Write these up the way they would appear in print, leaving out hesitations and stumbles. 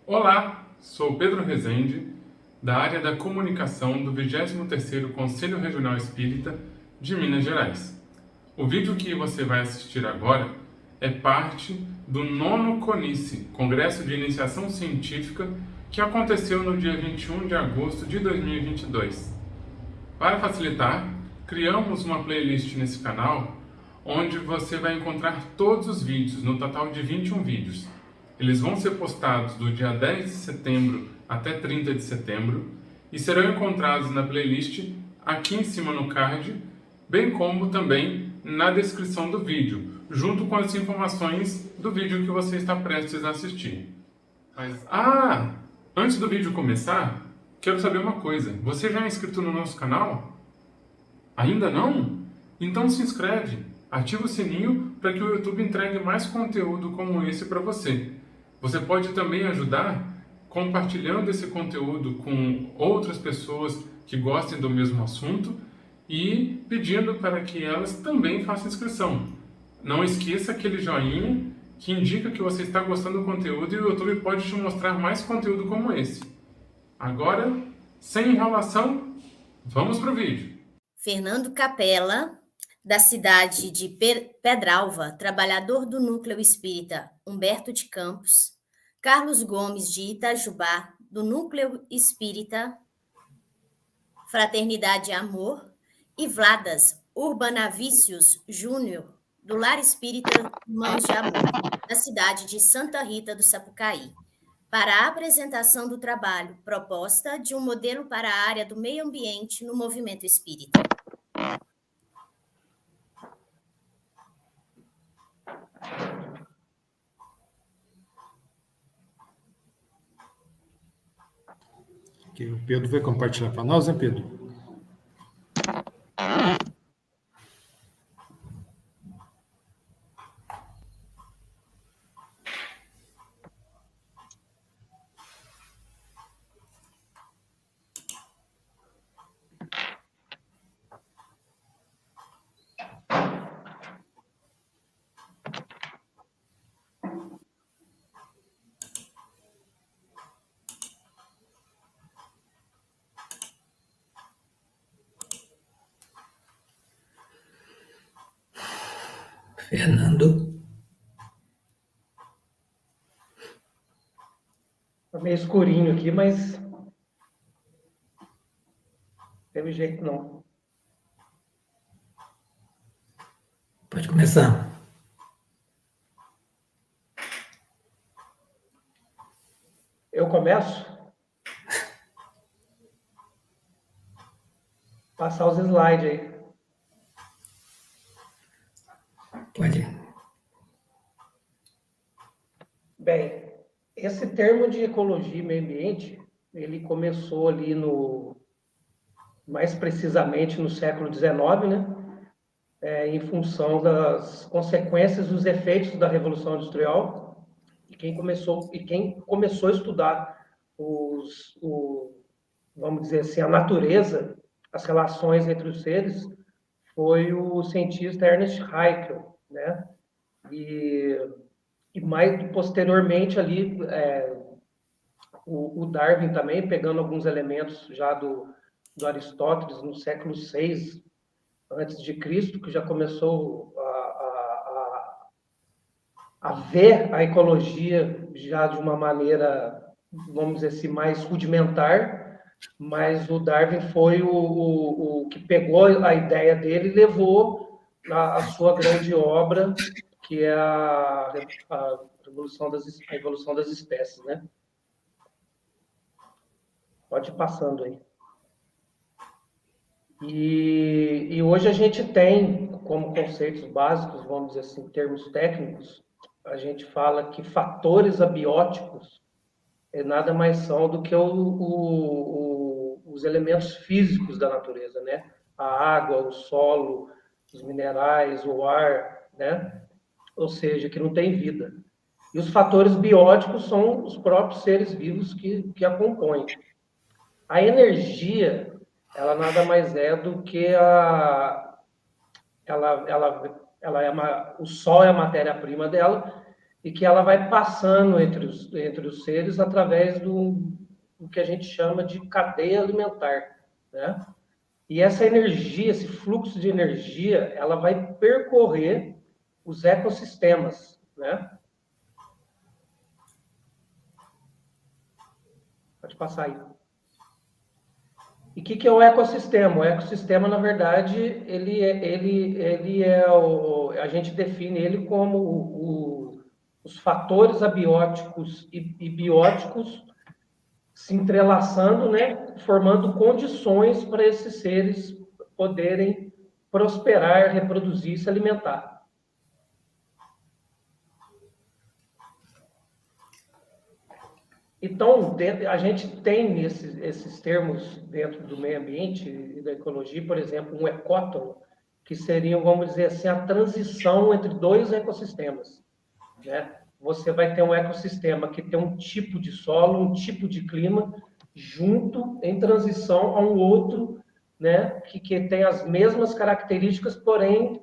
Olá, sou Pedro Rezende, da área da comunicação do 23º Conselho Regional Espírita de Minas Gerais. O vídeo que você vai assistir agora é parte do 9º CONICE, Congresso de Iniciação Científica, que aconteceu no dia 21 de agosto de 2022. Para facilitar, criamos uma playlist nesse canal onde você vai encontrar todos os vídeos, no total de 21 vídeos. Eles vão ser postados do dia 10 de setembro até 30 de setembro e serão encontrados na playlist aqui em cima no card, bem como também na descrição do vídeo, junto com as informações do vídeo que você está prestes a assistir. Antes do vídeo começar, quero saber uma coisa. Você já é inscrito no nosso canal? Ainda não? Então se inscreve, ativa o sininho para que o YouTube entregue mais conteúdo como esse para você. Você pode também ajudar compartilhando esse conteúdo com outras pessoas que gostem do mesmo assunto e pedindo para que elas também façam inscrição. Não esqueça aquele joinha que indica que você está gostando do conteúdo e o YouTube pode te mostrar mais conteúdo como esse. Agora, sem enrolação, vamos para o vídeo. Fernando Capella, da cidade de Pedralva, trabalhador do Núcleo Espírita Humberto de Campos. Carlos Gomes, de Itajubá, do Núcleo Espírita Fraternidade e Amor. E Vladas Urbanavícios Júnior, do Lar Espírita Mãos de Amor, da cidade de Santa Rita do Sapucaí, para a apresentação do trabalho Proposta de um modelo para a área do meio ambiente no movimento espírita. Que o Pedro vai compartilhar para nós, né, Pedro? Fernando. Tá meio escurinho aqui, mas não teve jeito não. Pode começar. Eu começo? Passar os slides aí. Pode. Bem, esse termo de ecologia e meio ambiente, ele começou ali mais precisamente no século XIX, né? Em função das consequências dos efeitos da Revolução Industrial, e quem começou a estudar vamos dizer assim, a natureza, as relações entre os seres, foi o cientista Ernest Haeckel, né? E mais posteriormente ali, o Darwin também, pegando alguns elementos já do Aristóteles no século VI antes de Cristo, que já começou a ver a ecologia já de uma maneira, vamos dizer assim, mais rudimentar, mas o Darwin foi o que pegou a ideia dele e levou a sua grande obra, que é a evolução das espécies, né? Pode ir passando aí. E hoje a gente tem, como conceitos básicos, vamos dizer assim, termos técnicos, a gente fala que fatores abióticos nada mais são do que os elementos físicos da natureza, né? A água, o solo, os minerais, o ar, né? Ou seja, que não tem vida. E os fatores bióticos são os próprios seres vivos que a compõem. A energia, ela nada mais é do que o Sol é a matéria-prima dela, e que ela vai passando entre os seres através do que a gente chama de cadeia alimentar, né? E essa energia, esse fluxo de energia, ela vai percorrer os ecossistemas, né? Pode passar aí. E o que é o ecossistema? O ecossistema, na verdade, a gente define ele como os fatores abióticos e bióticos se entrelaçando, né, formando condições para esses seres poderem prosperar, reproduzir e se alimentar. Então, a gente tem esses termos dentro do meio ambiente e da ecologia, por exemplo, um ecótono, que seriam, vamos dizer assim, a transição entre dois ecossistemas, né? Você vai ter um ecossistema que tem um tipo de solo, um tipo de clima, junto, em transição a um outro, né, que tem as mesmas características, porém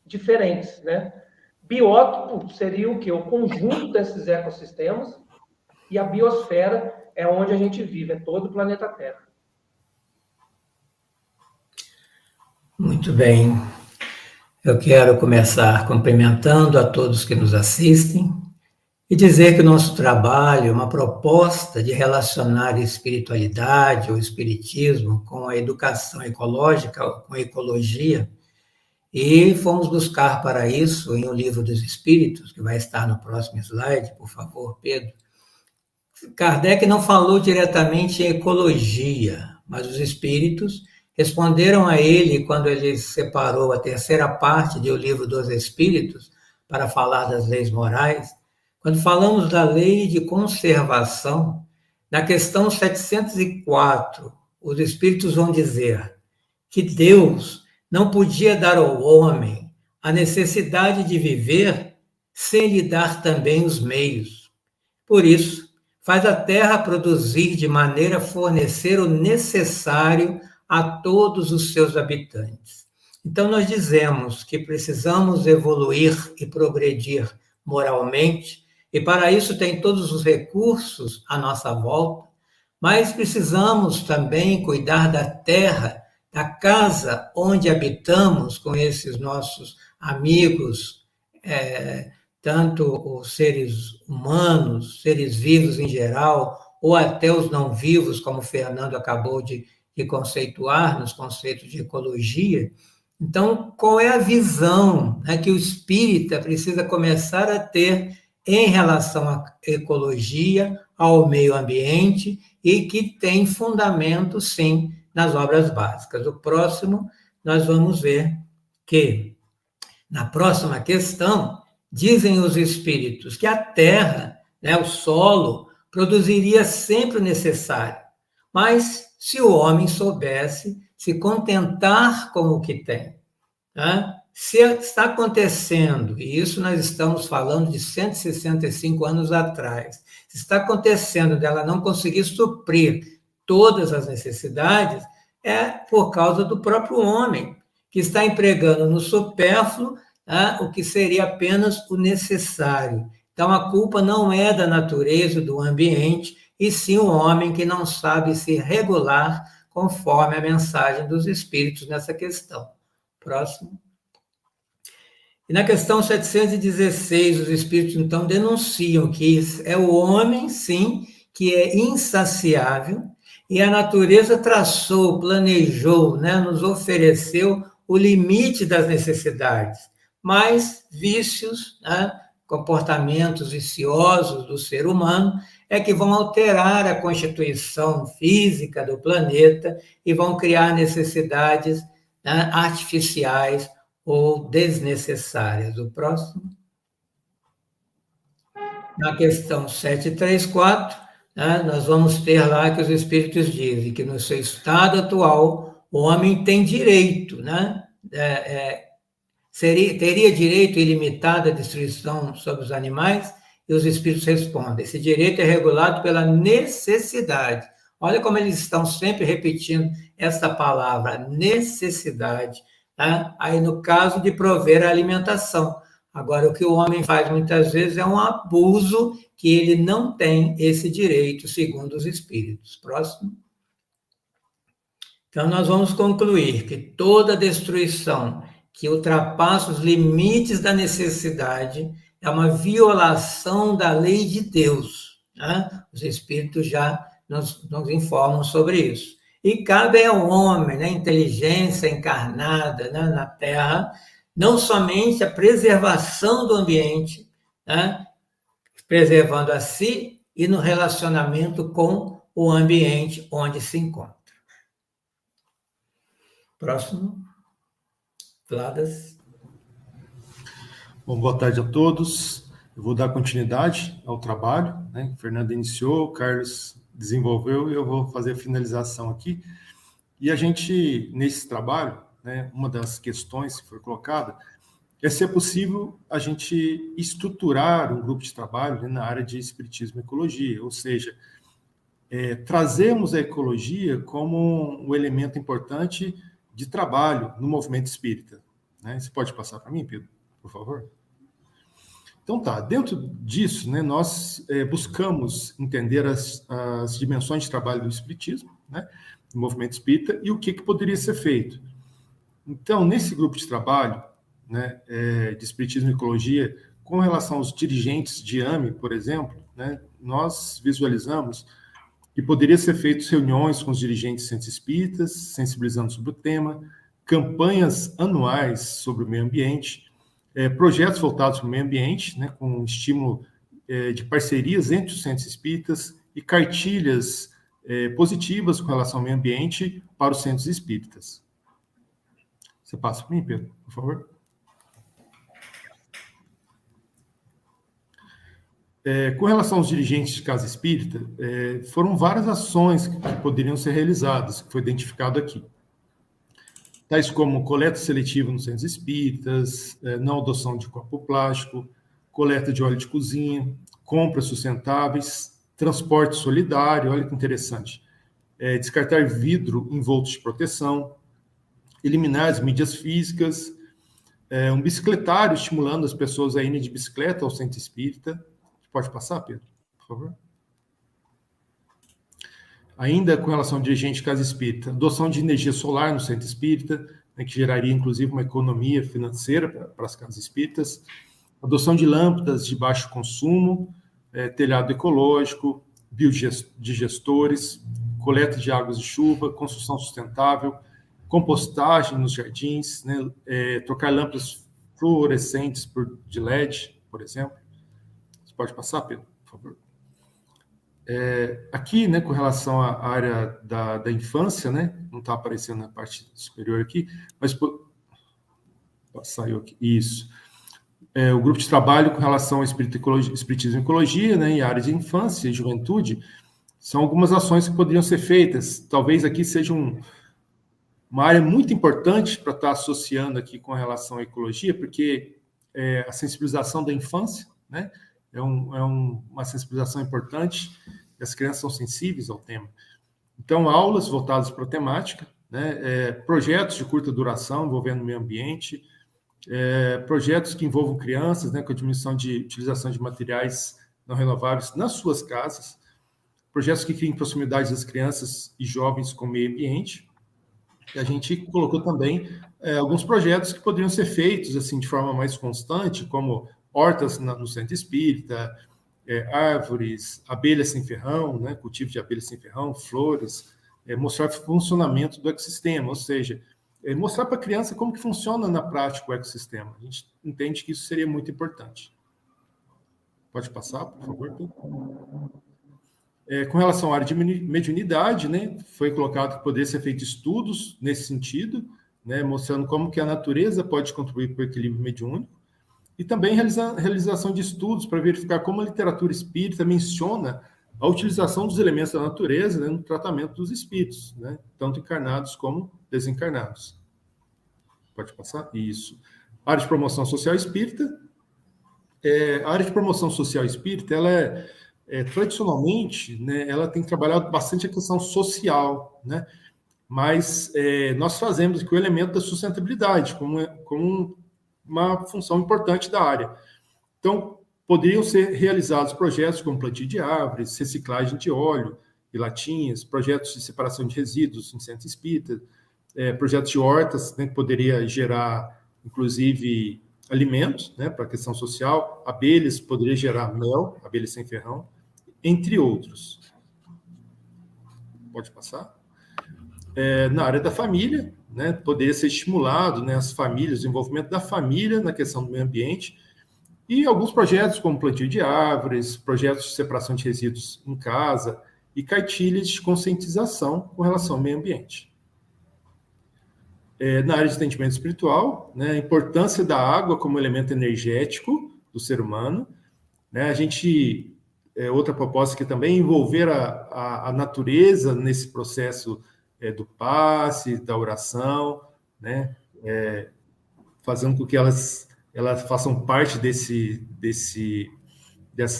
diferentes, né? Biótopo seria o quê? O conjunto desses ecossistemas, e a biosfera é onde a gente vive, é todo o planeta Terra. Muito bem. Eu quero começar cumprimentando a todos que nos assistem e dizer que o nosso trabalho é uma proposta de relacionar a espiritualidade ou espiritismo com a educação ecológica, com a ecologia, e fomos buscar para isso em O Livro dos Espíritos, que vai estar no próximo slide, por favor, Pedro. Kardec não falou diretamente em ecologia, mas os espíritos responderam a ele quando ele separou a terceira parte do Livro dos Espíritos para falar das leis morais. Quando falamos da lei de conservação, na questão 704, os espíritos vão dizer que Deus não podia dar ao homem a necessidade de viver sem lhe dar também os meios. Por isso, faz a terra produzir de maneira a fornecer o necessário a todos os seus habitantes. Então, nós dizemos que precisamos evoluir e progredir moralmente, e para isso tem todos os recursos à nossa volta, mas precisamos também cuidar da terra, da casa onde habitamos com esses nossos amigos, tanto os seres humanos, seres vivos em geral, ou até os não vivos, como o Fernando acabou de conceituar nos conceitos de ecologia. Então, qual é a visão, né, que o espírita precisa começar a ter em relação à ecologia, ao meio ambiente, e que tem fundamento, sim, nas obras básicas? O próximo, nós vamos ver que, na próxima questão, dizem os espíritos que a terra, né, o solo, produziria sempre o necessário, mas se o homem soubesse se contentar com o que tem, né? Se está acontecendo, e isso nós estamos falando de 165 anos atrás, se está acontecendo dela não conseguir suprir todas as necessidades, é por causa do próprio homem, que está empregando no supérfluo, né, o que seria apenas o necessário. Então, a culpa não é da natureza, do ambiente, e sim o homem que não sabe se regular conforme a mensagem dos espíritos nessa questão. Próximo. E na questão 716, os espíritos, então, denunciam que é o homem, sim, que é insaciável, e a natureza traçou, planejou, né, nos ofereceu o limite das necessidades, mas vícios, né, comportamentos viciosos do ser humano é que vão alterar a constituição física do planeta e vão criar necessidades, né, artificiais ou desnecessárias. O próximo. Na questão 734, né, nós vamos ter lá que os espíritos dizem que no seu estado atual o homem tem direito, né, teria direito ilimitado à destruição sobre os animais, e os espíritos respondem: esse direito é regulado pela necessidade. Olha como eles estão sempre repetindo essa palavra, necessidade, tá? Aí, no caso de prover a alimentação. Agora, o que o homem faz muitas vezes é um abuso que ele não tem esse direito, segundo os espíritos. Próximo. Então, nós vamos concluir que toda destruição que ultrapassa os limites da necessidade é uma violação da lei de Deus. Né? Os espíritos já nos informam sobre isso. E cabe ao homem, né, inteligência encarnada, né, na Terra, não somente a preservação do ambiente, né, preservando a si e no relacionamento com o ambiente onde se encontra. Próximo. Vladas. Bom, boa tarde a todos. Eu vou dar continuidade ao trabalho, né? O Fernando iniciou, o Carlos desenvolveu e eu vou fazer a finalização aqui. E a gente, nesse trabalho, né, uma das questões que foi colocada é se é possível a gente estruturar um grupo de trabalho, né, na área de espiritismo e ecologia, ou seja, trazemos a ecologia como um elemento importante de trabalho no movimento espírita. Né? Você pode passar para mim, Pedro, por favor? Então tá, dentro disso, né, nós buscamos entender as dimensões de trabalho do espiritismo, né, do movimento espírita, e o que poderia ser feito. Então, nesse grupo de trabalho, né, de espiritismo e ecologia, com relação aos dirigentes de AME, por exemplo, né, nós visualizamos que poderia ser feitas reuniões com os dirigentes de centros espíritas, sensibilizando sobre o tema, campanhas anuais sobre o meio ambiente, projetos voltados para o meio ambiente, né, com estímulo de parcerias entre os centros espíritas e cartilhas positivas com relação ao meio ambiente para os centros espíritas. Você passa para mim, Pedro, por favor? Com relação aos dirigentes de casa espírita, foram várias ações que poderiam ser realizadas, que foi identificado aqui. Tais como coleta seletiva nos centros espíritas, não adoção de copo plástico, coleta de óleo de cozinha, compras sustentáveis, transporte solidário, olha que interessante, descartar vidro envolto de proteção, eliminar as mídias físicas, um bicicletário estimulando as pessoas a irem de bicicleta ao centro espírita. Pode passar, Pedro, por favor? Ainda com relação ao dirigente de casa espírita, adoção de energia solar no centro espírita, né, que geraria, inclusive, uma economia financeira para as casas espíritas, adoção de lâmpadas de baixo consumo, telhado ecológico, biodigestores, coleta de águas de chuva, construção sustentável, compostagem nos jardins, né, trocar lâmpadas fluorescentes de LED, por exemplo. Você pode passar, Pedro, por favor? Aqui, né, com relação à área da infância, né, não está aparecendo na parte superior aqui, mas saiu aqui, isso. O grupo de trabalho com relação ao espiritismo e ecologia, né, e a área de infância e juventude, são algumas ações que poderiam ser feitas. Talvez aqui seja uma área muito importante para estar associando aqui com relação à ecologia, porque a sensibilização da infância, né, uma sensibilização importante, e as crianças são sensíveis ao tema. Então, aulas voltadas para a temática, né, projetos de curta duração envolvendo o meio ambiente, projetos que envolvam crianças, né, com a diminuição de utilização de materiais não renováveis nas suas casas, projetos que criem proximidade das crianças e jovens com o meio ambiente. E a gente colocou também alguns projetos que poderiam ser feitos assim de forma mais constante, como hortas no centro espírita, árvores, abelhas sem ferrão, né, cultivo de abelhas sem ferrão, flores, mostrar o funcionamento do ecossistema, ou seja, mostrar para a criança como que funciona na prática o ecossistema. A gente entende que isso seria muito importante. Pode passar, por favor, Pedro? Com relação à área de mediunidade, né, foi colocado que poderia ser feito estudos nesse sentido, né, mostrando como que a natureza pode contribuir para o equilíbrio mediúnico, e também realização de estudos para verificar como a literatura espírita menciona a utilização dos elementos da natureza, né, no tratamento dos espíritos, né, tanto encarnados como desencarnados. Pode passar? Isso. Área de promoção social espírita. A área de promoção social espírita, ela tradicionalmente, né, ela tem trabalhado bastante a questão social, né, mas nós fazemos aqui o elemento da sustentabilidade como uma função importante da área. Então, poderiam ser realizados projetos como plantio de árvores, reciclagem de óleo e latinhas, projetos de separação de resíduos em centro espírita, projetos de hortas, né, que poderia gerar, inclusive, alimentos, né, para a questão social, abelhas, poderia gerar mel, abelhas sem ferrão, entre outros. Pode passar. Na área da família, né, poderia ser estimulado, né, as famílias, o desenvolvimento da família na questão do meio ambiente, e alguns projetos como plantio de árvores, projetos de separação de resíduos em casa e cartilhas de conscientização com relação ao meio ambiente. Na área de atendimento espiritual, né, a importância da água como elemento energético do ser humano, né, a gente, outra proposta que também é envolver a natureza nesse processo do passe, da oração, né, fazendo com que elas façam parte dessas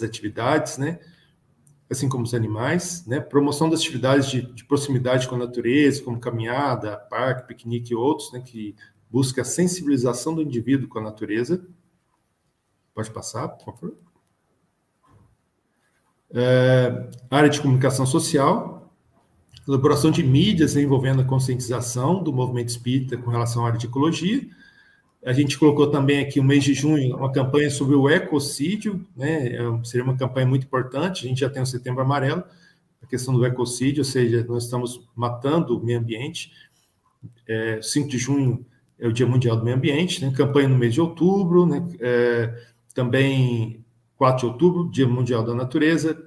atividades, né, assim como os animais, né, promoção das atividades de proximidade com a natureza, como caminhada, parque, piquenique e outros, né, que busca a sensibilização do indivíduo com a natureza. Pode passar, por favor. Área de comunicação social, elaboração de mídias envolvendo a conscientização do movimento espírita com relação à área de ecologia. A gente colocou também aqui o mês de junho uma campanha sobre o ecocídio, né? Seria uma campanha muito importante. A gente já tem o Setembro Amarelo, a questão do ecocídio, ou seja, nós estamos matando o meio ambiente. 5 de junho é o Dia Mundial do Meio Ambiente, né? Campanha no mês de outubro, né? Também 4 de outubro, Dia Mundial da Natureza.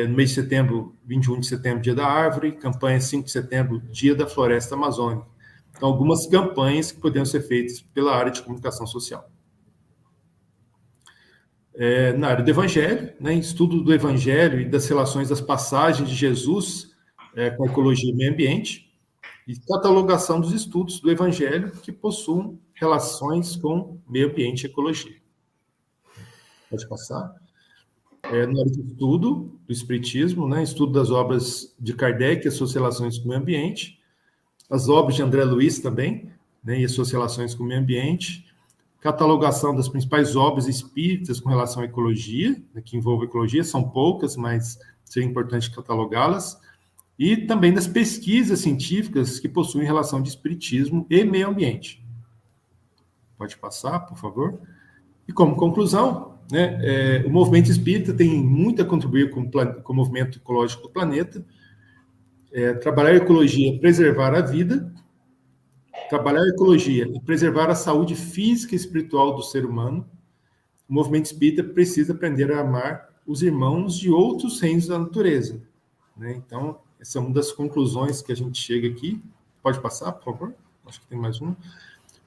No mês de setembro, 21 de setembro, Dia da Árvore. Campanha 5 de setembro, Dia da Floresta Amazônica. Então, algumas campanhas que poderiam ser feitas pela área de comunicação social. Na área do Evangelho, né, estudo do Evangelho e das relações das passagens de Jesus com a ecologia e meio ambiente, e catalogação dos estudos do Evangelho que possuem relações com meio ambiente e ecologia. Pode passar. Na área de estudo do Espiritismo, né, estudo das obras de Kardec e as suas relações com o meio ambiente, as obras de André Luiz também, né, e as suas relações com o meio ambiente, catalogação das principais obras espíritas com relação à ecologia, né, que envolve ecologia, são poucas, mas seria importante catalogá-las, e também das pesquisas científicas que possuem relação de espiritismo e meio ambiente. Pode passar, por favor. E como conclusão, né, o movimento espírita tem muito a contribuir com o movimento ecológico do planeta. Trabalhar a ecologia, preservar a vida, trabalhar a ecologia e preservar a saúde física e espiritual do ser humano. O movimento espírita precisa aprender a amar os irmãos de outros reinos da natureza, né? Então, essa é uma das conclusões que a gente chega aqui. Pode passar, por favor? Acho que tem mais uma.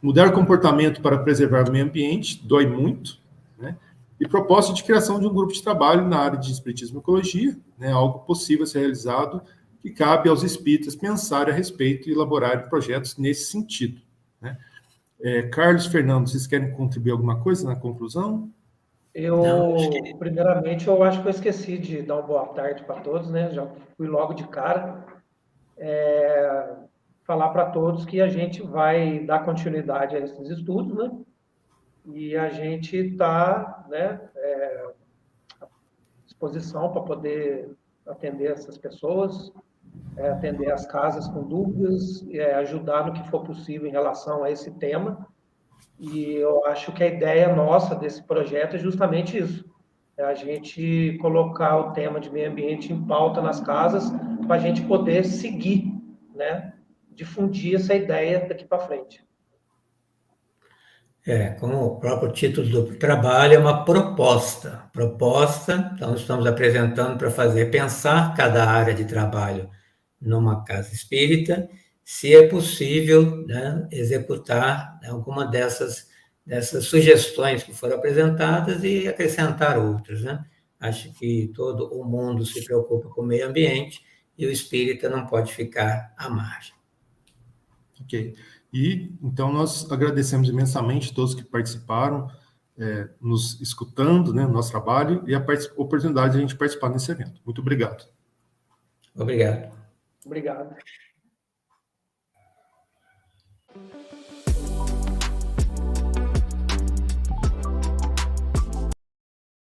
Mudar o comportamento para preservar o meio ambiente, dói muito, né? E proposta de criação de um grupo de trabalho na área de espiritismo e ecologia, né? Algo possível a ser realizado, que cabe aos espíritas pensar a respeito e elaborar projetos nesse sentido, né? Carlos, Fernando, vocês querem contribuir alguma coisa na conclusão? Primeiramente, eu acho que eu esqueci de dar uma boa tarde para todos, né? Já fui logo de cara. Falar para todos que a gente vai dar continuidade a esses estudos, né? E a gente está, né, à disposição para poder atender essas pessoas, atender as casas com dúvidas, ajudar no que for possível em relação a esse tema. E eu acho que a ideia nossa desse projeto é justamente isso, a gente colocar o tema de meio ambiente em pauta nas casas para a gente poder seguir, né, difundir essa ideia daqui para frente. Como o próprio título do trabalho é uma proposta. Então, estamos apresentando para fazer pensar cada área de trabalho numa casa espírita, se é possível, né, executar alguma dessas sugestões que foram apresentadas e acrescentar outras, né? Acho que todo o mundo se preocupa com o meio ambiente e o espírita não pode ficar à margem. Ok. E, então, nós agradecemos imensamente todos que participaram, nos escutando, né, no nosso trabalho, e a oportunidade de a gente participar nesse evento. Muito obrigado. Obrigado. Obrigado.